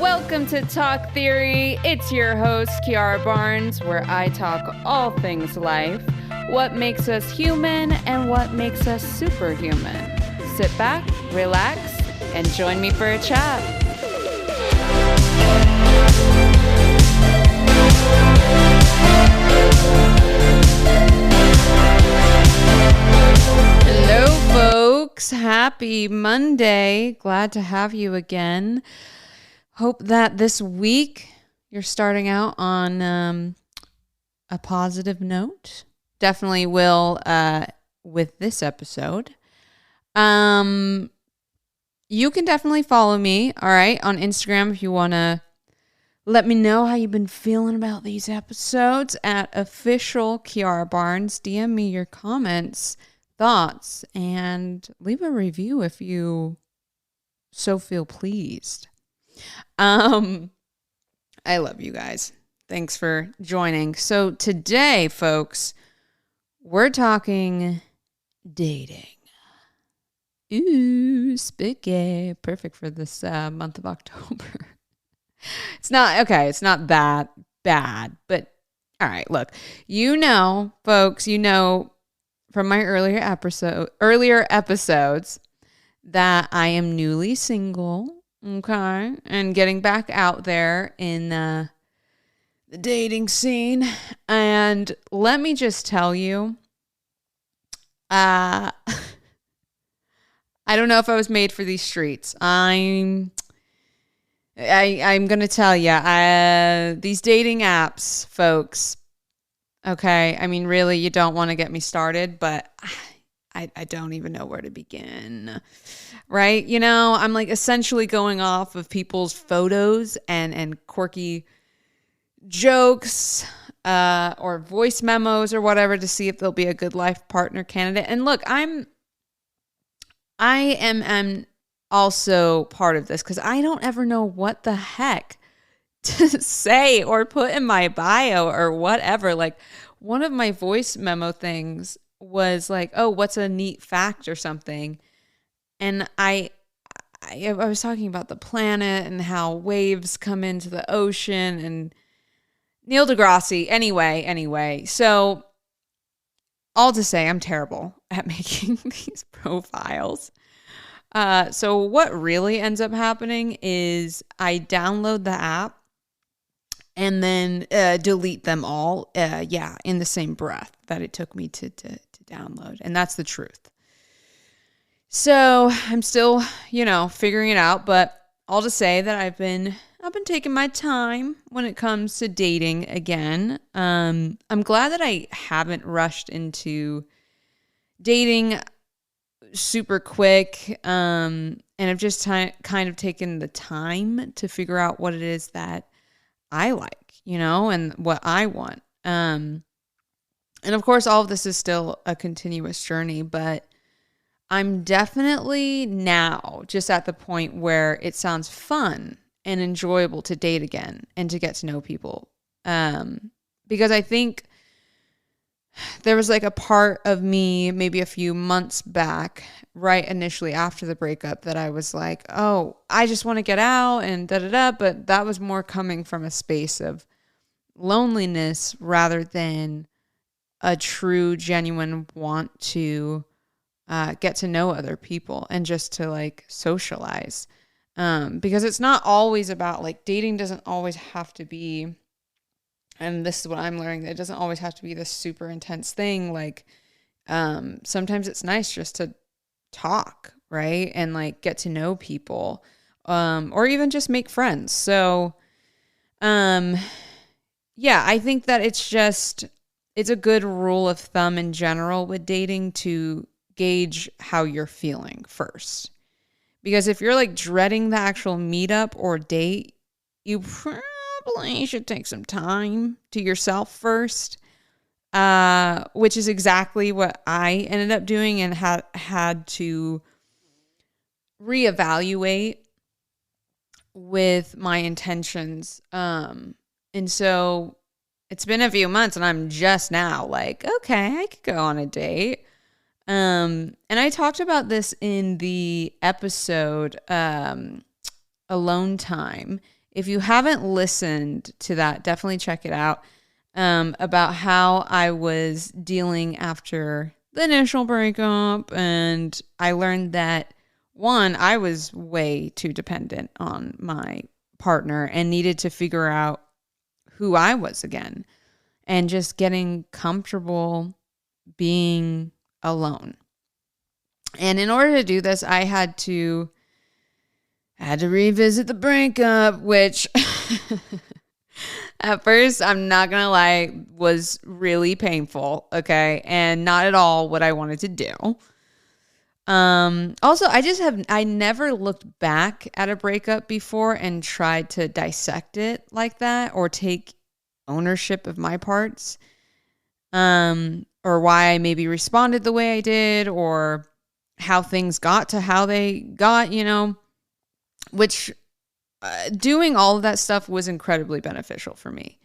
Welcome to Talk Theory. It's your host, Kiara Barnes, where I talk all things life, what makes us human, and what makes us superhuman. Sit back, relax, and join me for a chat. Hello, folks. Happy Monday. Glad to have you again. Hope that this week you're starting out on a positive note. Definitely will with this episode. You can definitely follow me, all right, on Instagram if you want to let me know how you've been feeling about these episodes at official Kiara Barnes. DM me your comments, thoughts, and leave a review if you so feel pleased. I love you guys. Thanks for joining. So today, folks, we're talking dating. Ooh, spooky. Perfect for this month of October. It's not that bad, but all right, look, folks, from my earlier episodes that I am newly single. Okay, and getting back out there in the dating scene. And let me just tell you, I don't know if I was made for these streets. I'm going to tell you, these dating apps, folks, okay, I mean, really, you don't want to get me started, but I don't even know where to begin. Right? You know, I'm like essentially going off of people's photos and quirky jokes or voice memos or whatever to see if they'll be a good life partner candidate. And look, I am also part of this because I don't ever know what the heck to say or put in my bio or whatever. Like one of my voice memo things was like, oh, what's a neat fact or something. And I was talking about the planet and how waves come into the ocean and Neil deGrasse. Anyway. So all to say, I'm terrible at making these profiles. So what really ends up happening is I download the app and then delete them all. In the same breath that it took me to download. And that's the truth. So I'm still, figuring it out, but all to say that I've been taking my time when it comes to dating again. I'm glad that I haven't rushed into dating super quick. And I've just kind of taken the time to figure out what it is that I like, and what I want. And of course, all of this is still a continuous journey, but I'm definitely now just at the point where it sounds fun and enjoyable to date again and to get to know people. Because I think there was like a part of me maybe a few months back, right initially after the breakup, that I was like, oh, I just want to get out and da-da-da. But that was more coming from a space of loneliness rather than a true, genuine want to get to know other people and just to like socialize. Because it's not always about like dating doesn't always have to be, and this is what I'm learning, it doesn't always have to be this super intense thing. Like, sometimes it's nice just to talk, right? And like get to know people, or even just make friends. So, I think that it's a good rule of thumb in general with dating to gauge how you're feeling first. Because if you're like dreading the actual meetup or date, you probably should take some time to yourself first, which is exactly what I ended up doing and had to reevaluate with my intentions. And so it's been a few months and I'm just now like, okay, I could go on a date. And I talked about this in the episode, Alone Time. If you haven't listened to that, definitely check it out. About how I was dealing after the initial breakup. And I learned that, one, I was way too dependent on my partner and needed to figure out who I was again and just getting comfortable being alone. And in order to do this, I had to revisit the breakup, which at first, I'm not going to lie, was really painful, okay? And not at all what I wanted to do. Also, I never looked back at a breakup before and tried to dissect it like that or take ownership of my parts. Or why I maybe responded the way I did, or how things got to how they got, which doing all of that stuff was incredibly beneficial for me.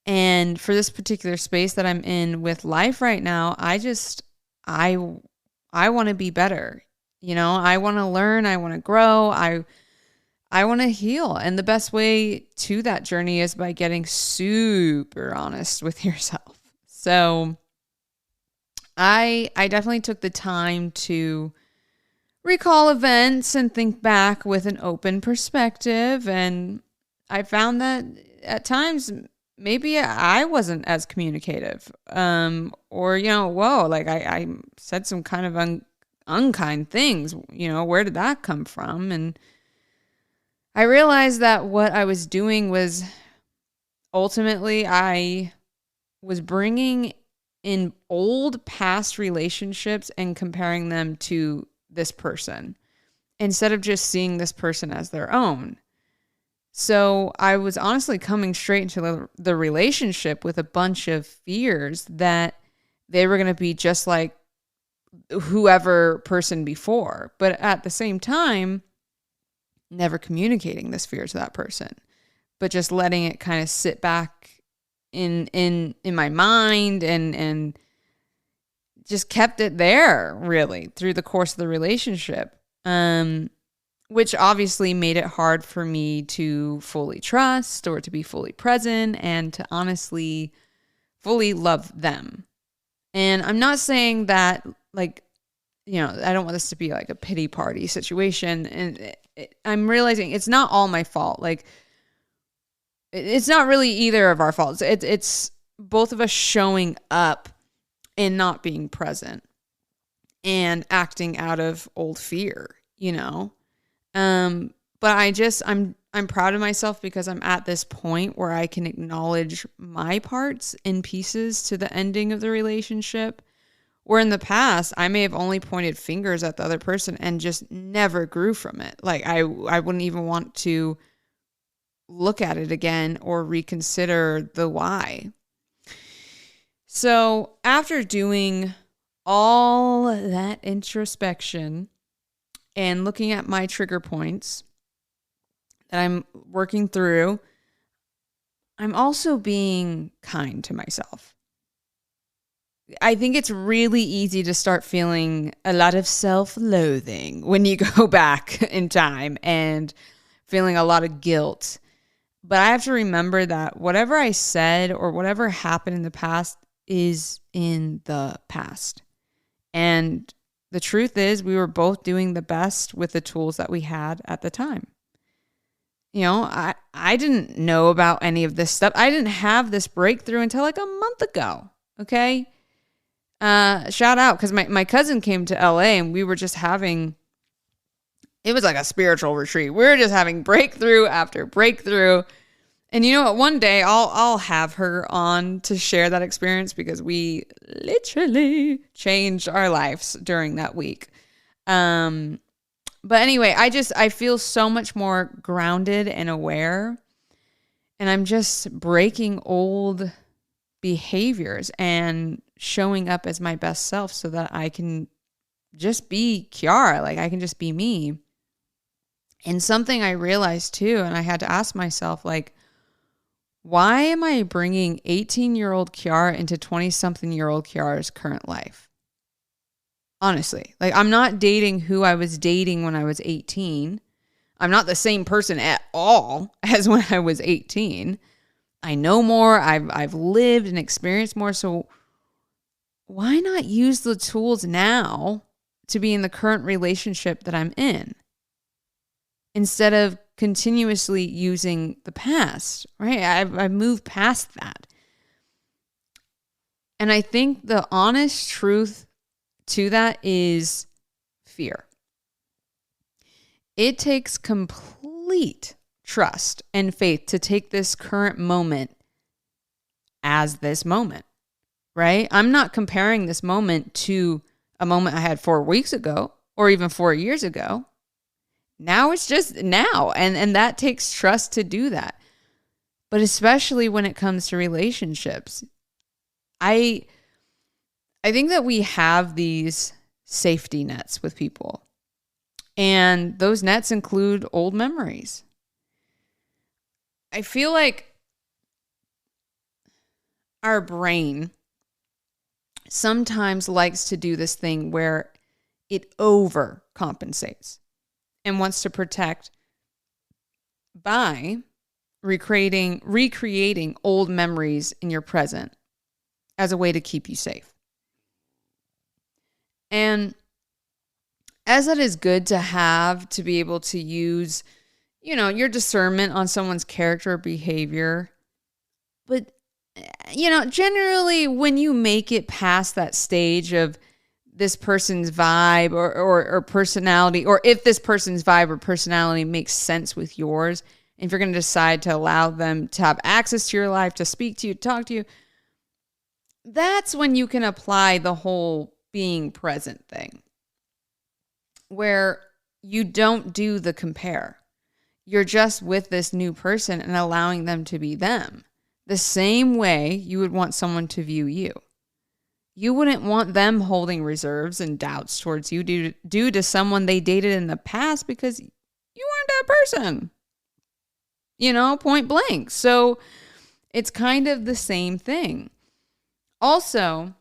And for this particular space that I'm in with life right now, I want to be better. I want to learn, I want to grow, I want to heal. And the best way to that journey is by getting super honest with yourself. So I definitely took the time to recall events and think back with an open perspective. And I found that at times, maybe I wasn't as communicative. Or, I said some kind of unkind things. Where did that come from? And I realized that what I was doing was ultimately I was bringing in old past relationships and comparing them to this person instead of just seeing this person as their own. So I was honestly coming straight into the relationship with a bunch of fears that they were going to be just like whoever person before, but at the same time, never communicating this fear to that person, but just letting it kind of sit back in my mind and just kept it there really through the course of the relationship. Which obviously made it hard for me to fully trust or to be fully present and to honestly fully love them. And I'm not saying that I don't want this to be like a pity party situation. And I'm realizing it's not all my fault. Like, it's not really either of our faults. It's both of us showing up and not being present and acting out of old fear, But I'm proud of myself because I'm at this point where I can acknowledge my parts and pieces to the ending of the relationship. Where in the past, I may have only pointed fingers at the other person and just never grew from it. Like I wouldn't even want to look at it again or reconsider the why. So after doing all that introspection and looking at my trigger points that I'm working through, I'm also being kind to myself. I think it's really easy to start feeling a lot of self-loathing when you go back in time and feeling a lot of guilt. But I have to remember that whatever I said or whatever happened in the past is in the past. And the truth is we were both doing the best with the tools that we had at the time. I didn't know about any of this stuff. I didn't have this breakthrough until like a month ago. Okay. Shout out, because my cousin came to LA and we were just having, it was like a spiritual retreat. We were just having breakthrough after breakthrough. And you know what? One day I'll have her on to share that experience because we literally changed our lives during that week. But anyway, I feel so much more grounded and aware, and I'm just breaking old behaviors and showing up as my best self so that I can just be Kiara, like I can just be me. And something I realized too, and I had to ask myself, like, why am I bringing 18-year-old Kiara into 20-something-year-old Kiara's current life? Honestly, like I'm not dating who I was dating when I was 18. I'm not the same person at all as when I was 18. I know more. I've lived and experienced more. So why not use the tools now to be in the current relationship that I'm in instead of continuously using the past, right? I've moved past that. And I think the honest truth to that is fear. It takes complete trust and faith to take this current moment as this moment, right? I'm not comparing this moment to a moment I had 4 weeks ago or even 4 years ago. Now it's just now. And that takes trust to do that. But especially when it comes to relationships, I think that we have these safety nets with people. And those nets include old memories. I feel like our brain sometimes likes to do this thing where it overcompensates and wants to protect by recreating old memories in your present as a way to keep you safe. And as that is good to have, to be able to use, your discernment on someone's character or behavior. But, generally when you make it past that stage of this person's vibe or personality, or if this person's vibe or personality makes sense with yours, if you're going to decide to allow them to have access to your life, to speak to you, talk to you, that's when you can apply the whole being present thing, where you don't do the compare. You're just with this new person and allowing them to be them, the same way you would want someone to view you. You wouldn't want them holding reserves and doubts towards you due to someone they dated in the past because you weren't that person, point blank. So it's kind of the same thing. Also,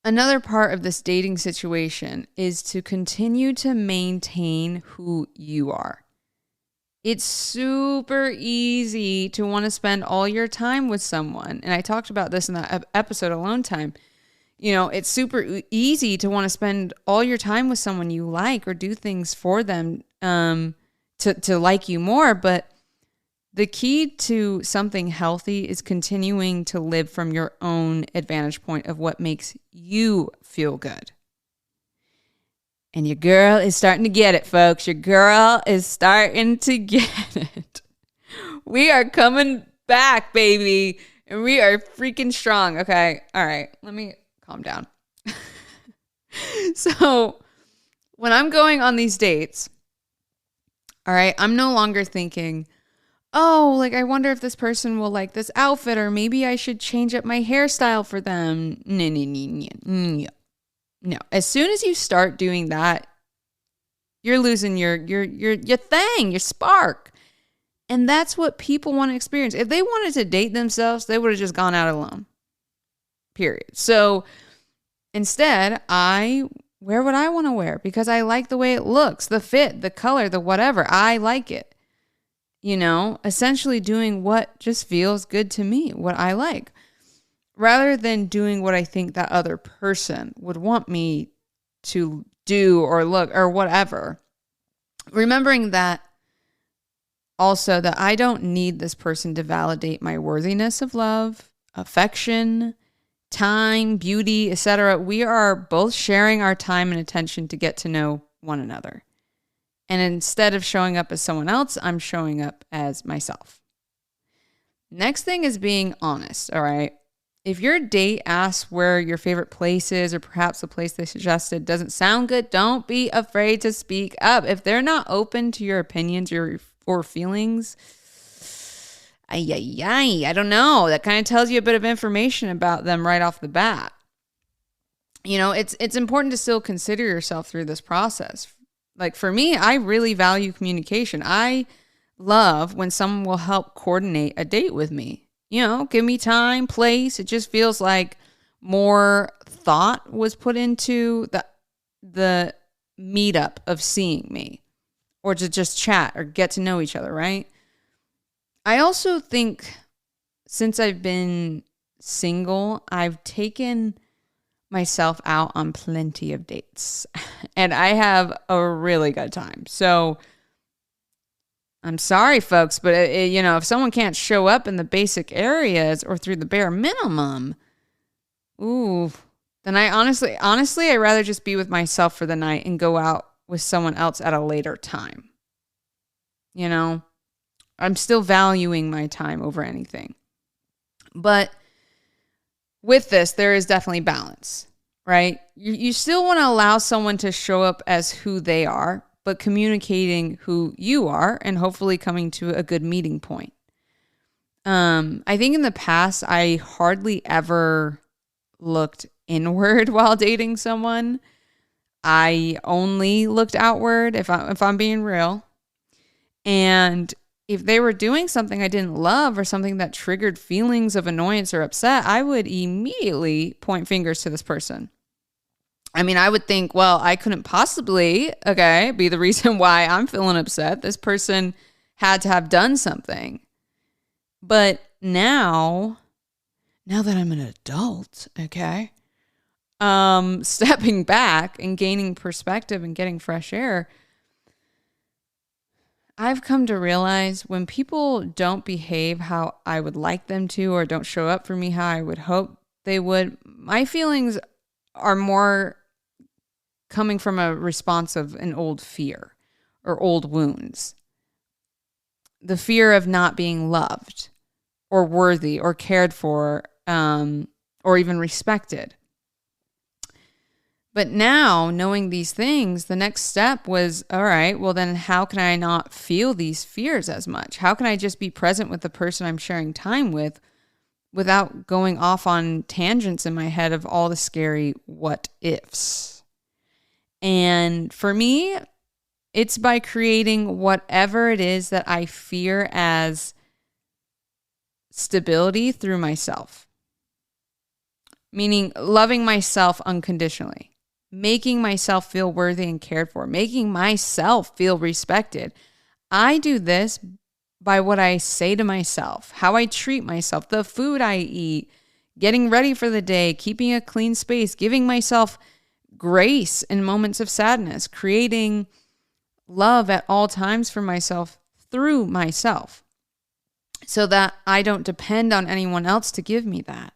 another part of this dating situation is to continue to maintain who you are. It's super easy to want to spend all your time with someone. And I talked about this in that episode Alone Time. It's super easy to want to spend all your time with someone you like or do things for them to like you more. But the key to something healthy is continuing to live from your own advantage point of what makes you feel good. And your girl is starting to get it, folks. Your girl is starting to get it. We are coming back, baby. And we are freaking strong. Okay. All right. Let me calm down. So when I'm going on these dates, all right, I'm no longer thinking, I wonder if this person will like this outfit, or maybe I should change up my hairstyle for them. No. As soon as you start doing that, you're losing your thing, your spark. And that's what people want to experience. If they wanted to date themselves, they would have just gone out alone. Period. So instead, I wear what I want to wear because I like the way it looks, the fit, the color, the whatever. I like it. Essentially doing what just feels good to me, what I like, rather than doing what I think that other person would want me to do or look or whatever. Remembering that also that I don't need this person to validate my worthiness of love, affection, time, beauty, etc. We are both sharing our time and attention to get to know one another. And instead of showing up as someone else, I'm showing up as myself. Next thing is being honest, all right? If your date asks where your favorite place is, or perhaps the place they suggested doesn't sound good, don't be afraid to speak up. If they're not open to your opinions or feelings, I don't know. That kind of tells you a bit of information about them right off the bat. It's important to still consider yourself through this process. Like for me, I really value communication. I love when someone will help coordinate a date with me. Give me time, place. It just feels like more thought was put into the meetup of seeing me or to just chat or get to know each other, right? I also think since I've been single, I've taken myself out on plenty of dates and I have a really good time. So I'm sorry, folks, but if someone can't show up in the basic areas or through the bare minimum, then I honestly, I'd rather just be with myself for the night and go out with someone else at a later time. I'm still valuing my time over anything. But with this, there is definitely balance, right? You still want to allow someone to show up as who they are, but communicating who you are and hopefully coming to a good meeting point. I think in the past, I hardly ever looked inward while dating someone. I only looked outward if I'm being real. And if they were doing something I didn't love or something that triggered feelings of annoyance or upset, I would immediately point fingers to this person. I mean, I would think, well, I couldn't possibly, be the reason why I'm feeling upset. This person had to have done something. But now that I'm an adult, stepping back and gaining perspective and getting fresh air, I've come to realize when people don't behave how I would like them to or don't show up for me how I would hope they would, my feelings are more coming from a response of an old fear or old wounds. The fear of not being loved or worthy or cared for or even respected. But now, knowing these things, the next step was, all right, well then how can I not feel these fears as much? How can I just be present with the person I'm sharing time with without going off on tangents in my head of all the scary what ifs? And for me, it's by creating whatever it is that I fear as stability through myself. Meaning loving myself unconditionally, making myself feel worthy and cared for, making myself feel respected. I do this by what I say to myself, how I treat myself, the food I eat, getting ready for the day, keeping a clean space, giving myself grace in moments of sadness, creating love at all times for myself through myself so that I don't depend on anyone else to give me that.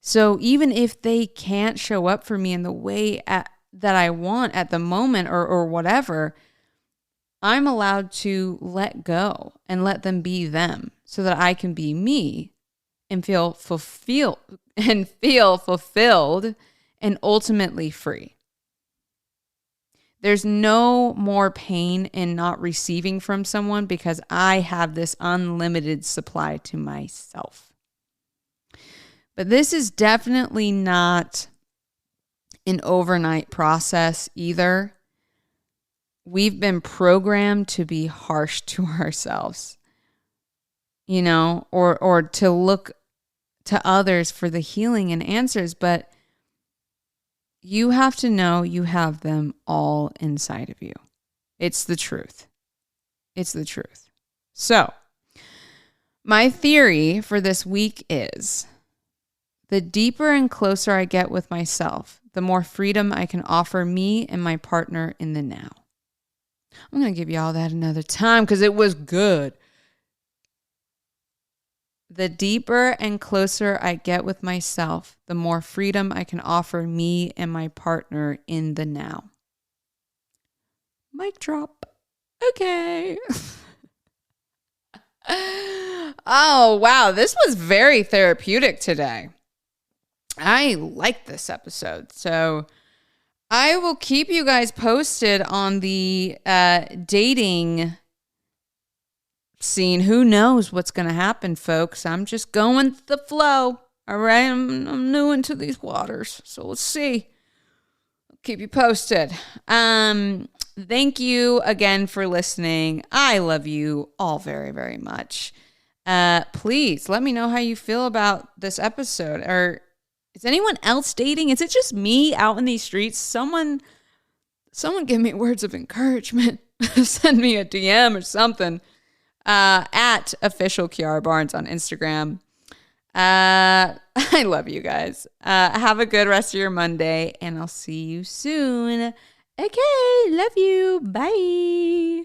So even if they can't show up for me in the way that I want at the moment or whatever, I'm allowed to let go and let them be them so that I can be me and feel fulfilled and ultimately free. There's no more pain in not receiving from someone because I have this unlimited supply to myself. But this is definitely not an overnight process either. We've been programmed to be harsh to ourselves, or to look to others for the healing and answers, but you have to know you have them all inside of you. It's the truth. It's the truth. So, my theory for this week is the deeper and closer I get with myself, the more freedom I can offer me and my partner in the now. I'm going to give you all that another time because it was good. The deeper and closer I get with myself, the more freedom I can offer me and my partner in the now. Mic drop. Okay. Oh, wow. This was very therapeutic today. I like this episode. So I will keep you guys posted on the dating scene. Who knows what's going to happen, folks? I'm just going with the flow. All right. I'm new into these waters. So let's see. I'll keep you posted. Thank you again for listening. I love you all very, very much. Please let me know how you feel about this episode. Or is anyone else dating? Is it just me out in these streets? Someone give me words of encouragement. send me a DM or something. At official Kiara Barnes on Instagram. I love you guys. Have a good rest of your Monday, and I'll see you soon. Okay, love you. Bye.